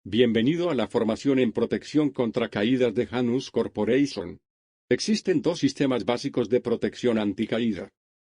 Bienvenido a la formación en protección contra caídas de Janus Corporation. Existen dos sistemas básicos de protección anticaída.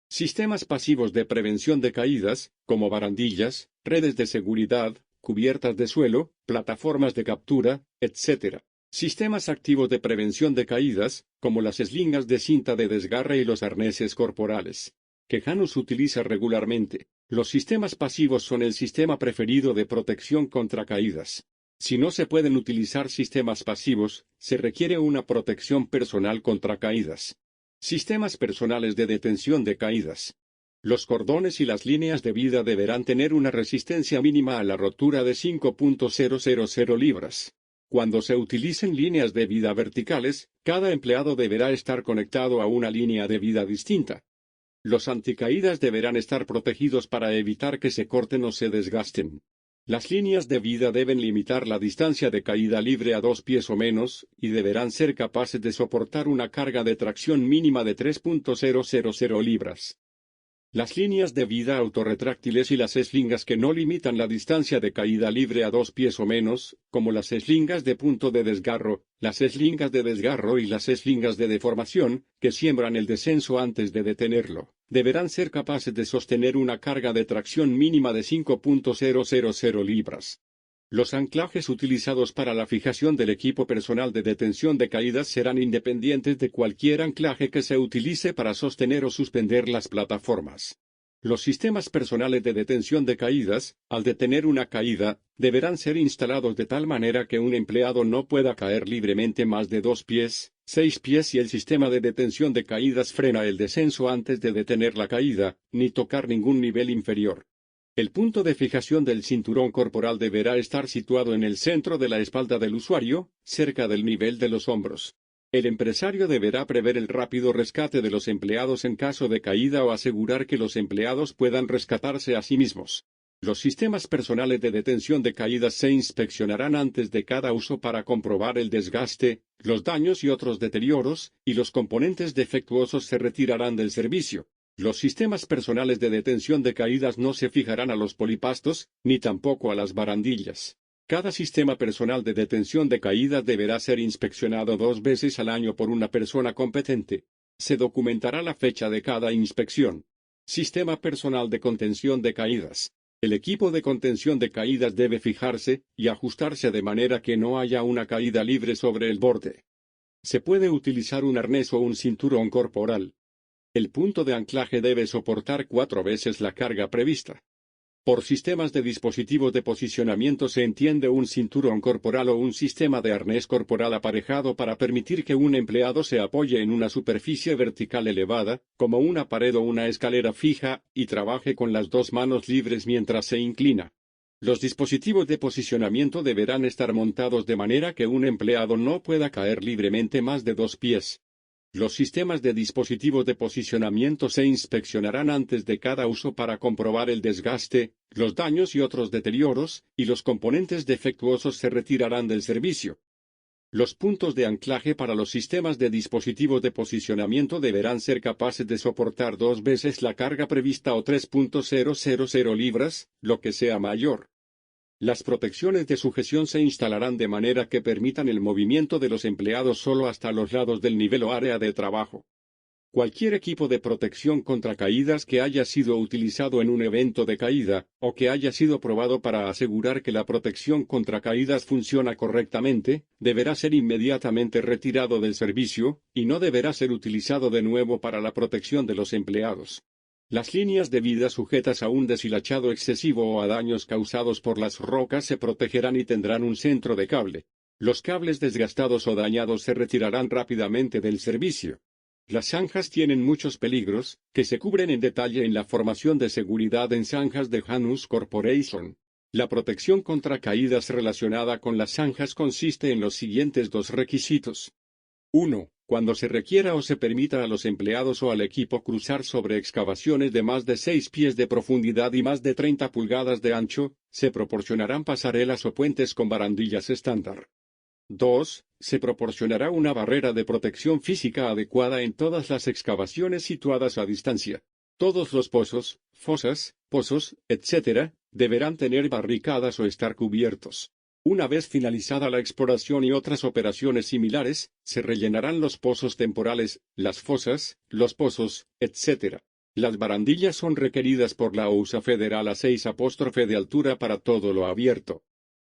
Sistemas pasivos de prevención de caídas, como barandillas, redes de seguridad, cubiertas de suelo, plataformas de captura, etc. Sistemas activos de prevención de caídas, como las eslingas de cinta de desgarre y los arneses corporales, que Janus utiliza regularmente. Los sistemas pasivos son el sistema preferido de protección contra caídas. Si no se pueden utilizar sistemas pasivos, se requiere una protección personal contra caídas. Sistemas personales de detención de caídas. Los cordones y las líneas de vida deberán tener una resistencia mínima a la rotura de 5.000 libras. Cuando se utilicen líneas de vida verticales, cada empleado deberá estar conectado a una línea de vida distinta. Los anticaídas deberán estar protegidos para evitar que se corten o se desgasten. Las líneas de vida deben limitar la distancia de caída libre a 2 pies o menos, y deberán ser capaces de soportar una carga de tracción mínima de 3.000 libras. Las líneas de vida autorretráctiles y las eslingas que no limitan la distancia de caída libre a 2 pies o menos, como las eslingas de punto de desgarro, las eslingas de desgarro y las eslingas de deformación, que siembran el descenso antes de detenerlo, deberán ser capaces de sostener una carga de tracción mínima de 5.000 libras. Los anclajes utilizados para la fijación del equipo personal de detención de caídas serán independientes de cualquier anclaje que se utilice para sostener o suspender las plataformas. Los sistemas personales de detención de caídas, al detener una caída, deberán ser instalados de tal manera que un empleado no pueda caer libremente más de 2 pies, 6 pies y el sistema de detención de caídas frena el descenso antes de detener la caída, ni tocar ningún nivel inferior. El punto de fijación del cinturón corporal deberá estar situado en el centro de la espalda del usuario, cerca del nivel de los hombros. El empresario deberá prever el rápido rescate de los empleados en caso de caída o asegurar que los empleados puedan rescatarse a sí mismos. Los sistemas personales de detención de caídas se inspeccionarán antes de cada uso para comprobar el desgaste, los daños y otros deterioros, y los componentes defectuosos se retirarán del servicio. Los sistemas personales de detención de caídas no se fijarán a los polipastos, ni tampoco a las barandillas. Cada sistema personal de detención de caídas deberá ser inspeccionado 2 veces al año por una persona competente. Se documentará la fecha de cada inspección. Sistema personal de contención de caídas. El equipo de contención de caídas debe fijarse y ajustarse de manera que no haya una caída libre sobre el borde. Se puede utilizar un arnés o un cinturón corporal. El punto de anclaje debe soportar 4 veces la carga prevista. Por sistemas de dispositivos de posicionamiento se entiende un cinturón corporal o un sistema de arnés corporal aparejado para permitir que un empleado se apoye en una superficie vertical elevada, como una pared o una escalera fija, y trabaje con las 2 manos libres mientras se inclina. Los dispositivos de posicionamiento deberán estar montados de manera que un empleado no pueda caer libremente más de 2 pies. Los sistemas de dispositivos de posicionamiento se inspeccionarán antes de cada uso para comprobar el desgaste, los daños y otros deterioros, y los componentes defectuosos se retirarán del servicio. Los puntos de anclaje para los sistemas de dispositivos de posicionamiento deberán ser capaces de soportar 2 veces la carga prevista o 3.000 libras, lo que sea mayor. Las protecciones de sujeción se instalarán de manera que permitan el movimiento de los empleados solo hasta los lados del nivel o área de trabajo. Cualquier equipo de protección contra caídas que haya sido utilizado en un evento de caída, o que haya sido probado para asegurar que la protección contra caídas funciona correctamente, deberá ser inmediatamente retirado del servicio, y no deberá ser utilizado de nuevo para la protección de los empleados. Las líneas de vida sujetas a un deshilachado excesivo o a daños causados por las rocas se protegerán y tendrán un centro de cable. Los cables desgastados o dañados se retirarán rápidamente del servicio. Las zanjas tienen muchos peligros, que se cubren en detalle en la formación de seguridad en zanjas de Janus Corporation. La protección contra caídas relacionada con las zanjas consiste en los siguientes 2 requisitos. 1. Cuando se requiera o se permita a los empleados o al equipo cruzar sobre excavaciones de más de 6 pies de profundidad y más de 30 pulgadas de ancho, se proporcionarán pasarelas o puentes con barandillas estándar. 2. Se proporcionará una barrera de protección física adecuada en todas las excavaciones situadas a distancia. Todos los pozos, fosas, etc., deberán tener barricadas o estar cubiertos. Una vez finalizada la exploración y otras operaciones similares, se rellenarán los pozos temporales, las fosas, los pozos, etc. Las barandillas son requeridas por la OUSA Federal a 6' de altura para todo lo abierto.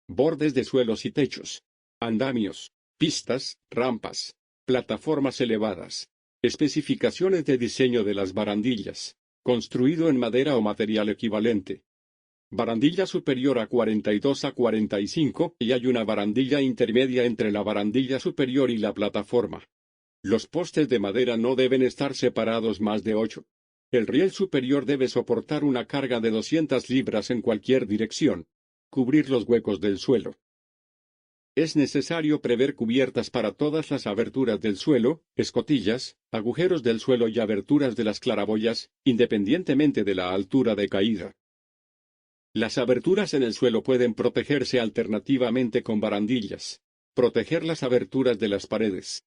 Bordes de suelos y techos. Andamios, pistas, rampas, plataformas elevadas. Especificaciones de diseño de las barandillas. Construido en madera o material equivalente. Barandilla superior a 42 a 45 y hay una barandilla intermedia entre la barandilla superior y la plataforma. Los postes de madera no deben estar separados más de 8. El riel superior debe soportar una carga de 200 libras en cualquier dirección. Cubrir los huecos del suelo. Es necesario prever cubiertas para todas las aberturas del suelo, escotillas, agujeros del suelo y aberturas de las claraboyas, independientemente de la altura de caída. Las aberturas en el suelo pueden protegerse alternativamente con barandillas. Proteger las aberturas de las paredes.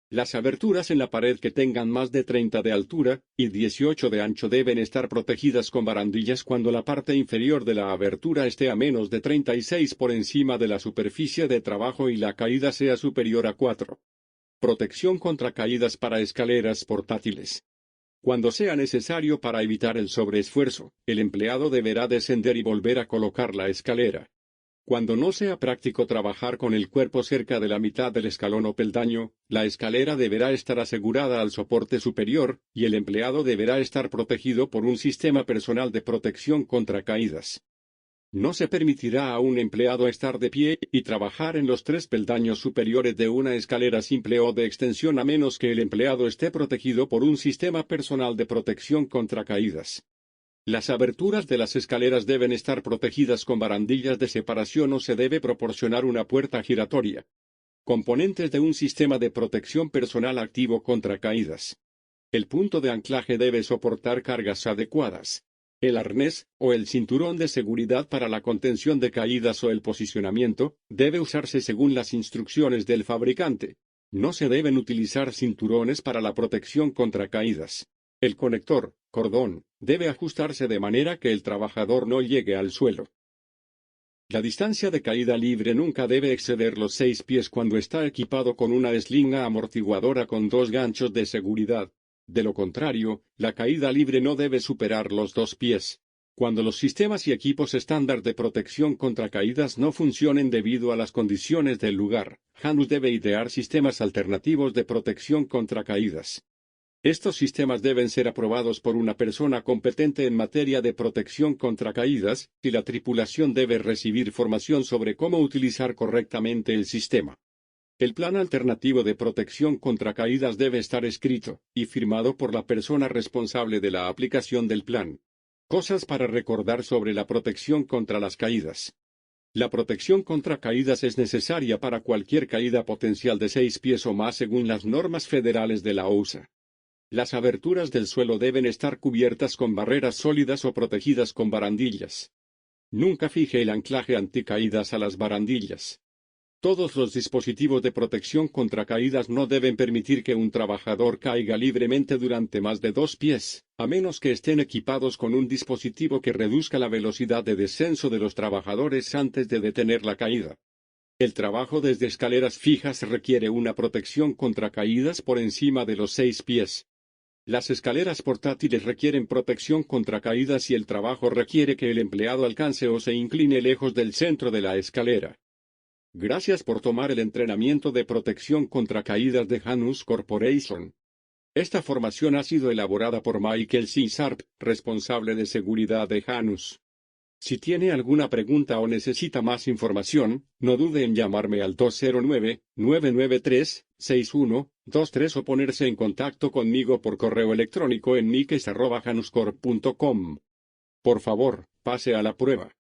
Las aberturas en la pared que tengan más de 30 de altura y 18 de ancho deben estar protegidas con barandillas cuando la parte inferior de la abertura esté a menos de 36 por encima de la superficie de trabajo y la caída sea superior a 4. Protección contra caídas para escaleras portátiles. Cuando sea necesario para evitar el sobreesfuerzo, el empleado deberá descender y volver a colocar la escalera. Cuando no sea práctico trabajar con el cuerpo cerca de la mitad del escalón o peldaño, la escalera deberá estar asegurada al soporte superior, y el empleado deberá estar protegido por un sistema personal de protección contra caídas. No se permitirá a un empleado estar de pie y trabajar en los 3 peldaños superiores de una escalera simple o de extensión a menos que el empleado esté protegido por un sistema personal de protección contra caídas. Las aberturas de las escaleras deben estar protegidas con barandillas de separación o se debe proporcionar una puerta giratoria. Componentes de un sistema de protección personal activo contra caídas. El punto de anclaje debe soportar cargas adecuadas. El arnés, o el cinturón de seguridad para la contención de caídas o el posicionamiento, debe usarse según las instrucciones del fabricante. No se deben utilizar cinturones para la protección contra caídas. El conector, cordón, debe ajustarse de manera que el trabajador no llegue al suelo. La distancia de caída libre nunca debe exceder los 6 pies cuando está equipado con una eslinga amortiguadora con 2 ganchos de seguridad. De lo contrario, la caída libre no debe superar los 2 pies. Cuando los sistemas y equipos estándar de protección contra caídas no funcionen debido a las condiciones del lugar, Janus debe idear sistemas alternativos de protección contra caídas. Estos sistemas deben ser aprobados por una persona competente en materia de protección contra caídas, y la tripulación debe recibir formación sobre cómo utilizar correctamente el sistema. El plan alternativo de protección contra caídas debe estar escrito y firmado por la persona responsable de la aplicación del plan. Cosas para recordar sobre la protección contra las caídas. La protección contra caídas es necesaria para cualquier caída potencial de 6 pies o más según las normas federales de la OUSA. Las aberturas del suelo deben estar cubiertas con barreras sólidas o protegidas con barandillas. Nunca fije el anclaje anticaídas a las barandillas. Todos los dispositivos de protección contra caídas no deben permitir que un trabajador caiga libremente durante más de 2 pies, a menos que estén equipados con un dispositivo que reduzca la velocidad de descenso de los trabajadores antes de detener la caída. El trabajo desde escaleras fijas requiere una protección contra caídas por encima de los 6 pies. Las escaleras portátiles requieren protección contra caídas y el trabajo requiere que el empleado alcance o se incline lejos del centro de la escalera. Gracias por tomar el entrenamiento de protección contra caídas de Janus Corporation. Esta formación ha sido elaborada por Michael C. Sharp, responsable de seguridad de Janus. Si tiene alguna pregunta o necesita más información, no dude en llamarme al 209-993-6123 o ponerse en contacto conmigo por correo electrónico en mikes@januscorp.com. Por favor, pase a la prueba.